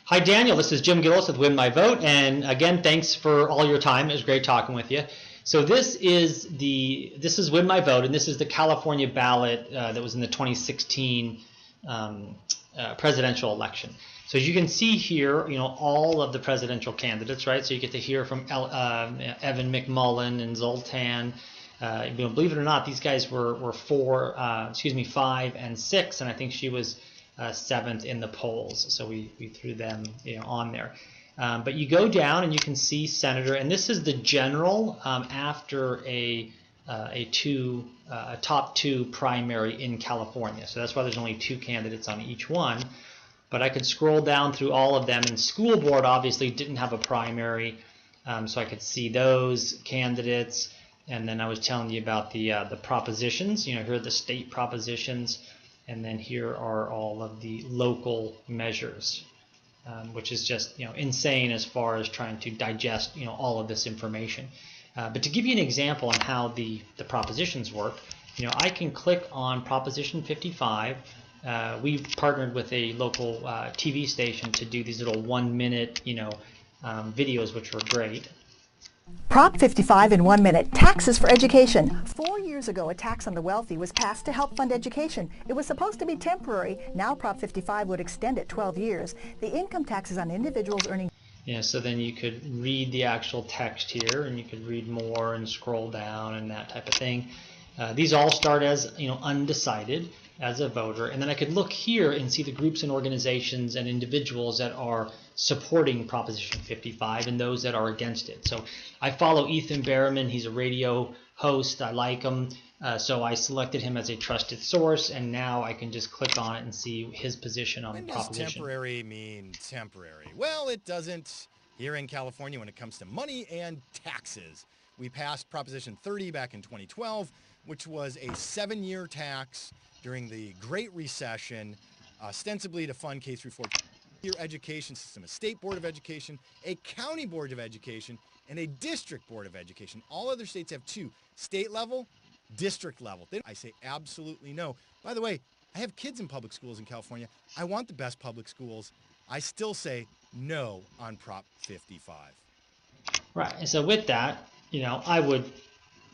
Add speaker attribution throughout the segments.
Speaker 1: Hi, Daniel. This is Jim Gillis with Win My Vote. And again, thanks for all your time. It was great talking with you. So this is Win My Vote, and this is the California ballot that was in the 2016 presidential election. So as you can see here, all of the presidential candidates, right? So you get to hear from Evan McMullin and Zoltan. Believe it or not, these guys were 5 and 6, and I think she was 7th in the polls. So we threw them on there. But you go down and you can see senator, and this is the general after a top two primary in California. So that's why there's only 2 candidates on each one. But I could scroll down through all of them, and school board obviously didn't have a primary, so I could see those candidates. And then I was telling you about the propositions. Here are the state propositions, and then here are all of the local measures, which is just insane as far as trying to digest all of this information. But to give you an example on how the propositions work, I can click on Proposition 55. We've partnered with a local TV station to do these little 1-minute videos, which were great.
Speaker 2: Prop 55 in 1 minute, taxes for education. 4 years ago, a tax on the wealthy was passed to help fund education. It was supposed to be temporary. Now Prop 55 would extend it 12 years. The income taxes on individuals earning...
Speaker 1: So then you could read the actual text here, and you could read more and scroll down and that type of thing. These all start as undecided as a voter, and then I could look here and see the groups and organizations and individuals that are supporting Proposition 55 and those that are against it. So I follow Ethan Berriman. He's a radio host. I like him, so I selected him as a trusted source, and now I can just click on it and see his position on the proposition.
Speaker 3: Does temporary mean temporary? Well, it doesn't here in California when it comes to money and taxes. We passed Proposition 30 back in 2012, which was a 7-year tax during the Great Recession, ostensibly to fund K through 4 year education system, a state board of education, a county board of education, and a district board of education. All other states have 2, state level, district level. I say absolutely no. By the way, I have kids in public schools in California. I want the best public schools. I still say no on Prop 55.
Speaker 1: Right, and so with that, I would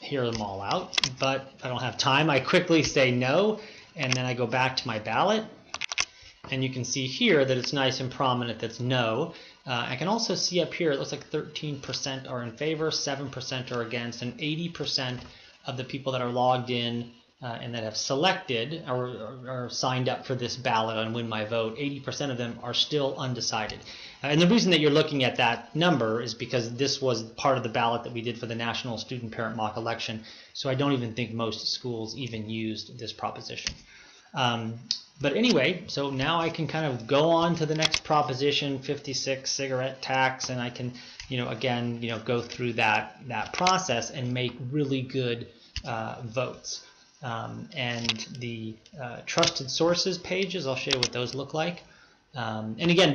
Speaker 1: hear them all out, but if I don't have time, I quickly say no, and then I go back to my ballot, and you can see here that it's nice and prominent that's no. I can also see up here, it looks like 13% are in favor, 7% are against, and 80% of the people that are logged in and that have selected or are signed up for this ballot on Win My Vote, 80% of them are still undecided. And the reason that you're looking at that number is because this was part of the ballot that we did for the National Student Parent Mock Election, so I don't even think most schools even used this proposition. But anyway, so now I can kind of go on to the next proposition, 56, cigarette tax, and I can, again, go through that process and make really good votes. And the trusted sources pages, I'll show you what those look like. And again,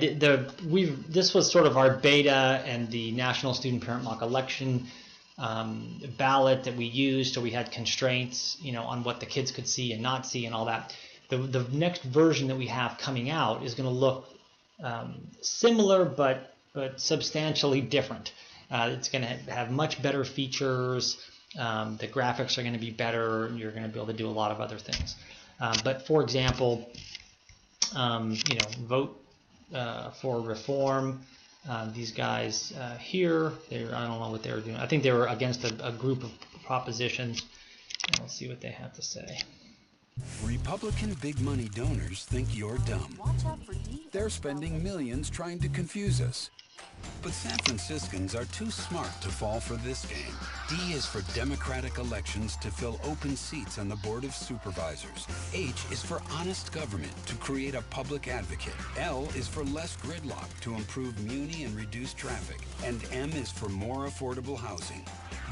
Speaker 1: this was sort of our beta and the National Student Parent Mock Election ballot that we used, so we had constraints, on what the kids could see and not see and all that. The next version that we have coming out is going to look similar but substantially different. It's going to have much better features. The graphics are going to be better. You're going to be able to do a lot of other things. But for example, vote for reform. These guys here, I don't know what they were doing. I think they were against a group of propositions. Let's see what they have to say.
Speaker 4: Republican big money donors think you're dumb. They're spending millions trying to confuse us. But San Franciscans are too smart to fall for this game. D is for Democratic elections to fill open seats on the Board of Supervisors. H is for honest government to create a public advocate. L is for less gridlock to improve muni and reduce traffic. And M is for more affordable housing.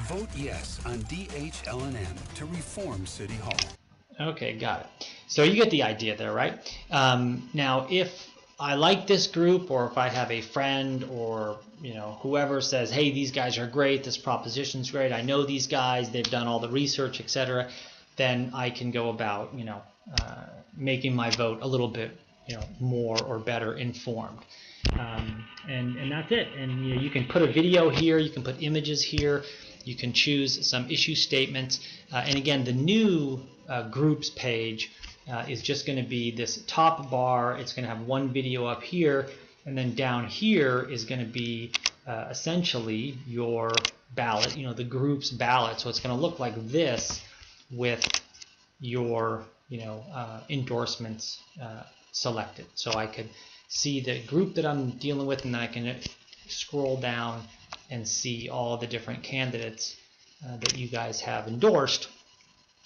Speaker 4: Vote yes on D, H, L, and M to reform City Hall.
Speaker 1: Okay, got it. So you get the idea there, right? Now, if I like this group, or if I have a friend or whoever says, hey, these guys are great, this proposition's great, I know these guys, they've done all the research, etc., then I can go about making my vote a little bit more or better informed. And that's it. And you can put a video here, you can put images here, you can choose some issue statements. And again, the new groups page is just going to be this top bar. It's going to have one video up here, and then down here is going to be essentially your ballot, the group's ballot. So it's going to look like this with your endorsements selected. So I could see the group that I'm dealing with, and then I can scroll down and see all the different candidates that you guys have endorsed.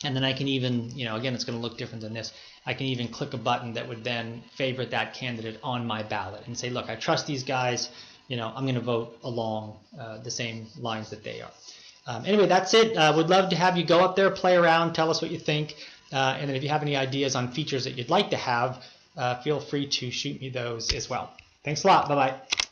Speaker 1: And then I can even, again, it's going to look different than this. I can even click a button that would then favorite that candidate on my ballot and say, look, I trust these guys. I'm going to vote along the same lines that they are. Anyway, that's it. Would love to have you go up there, play around, tell us what you think. And then if you have any ideas on features that you'd like to have, feel free to shoot me those as well. Thanks a lot. Bye-bye.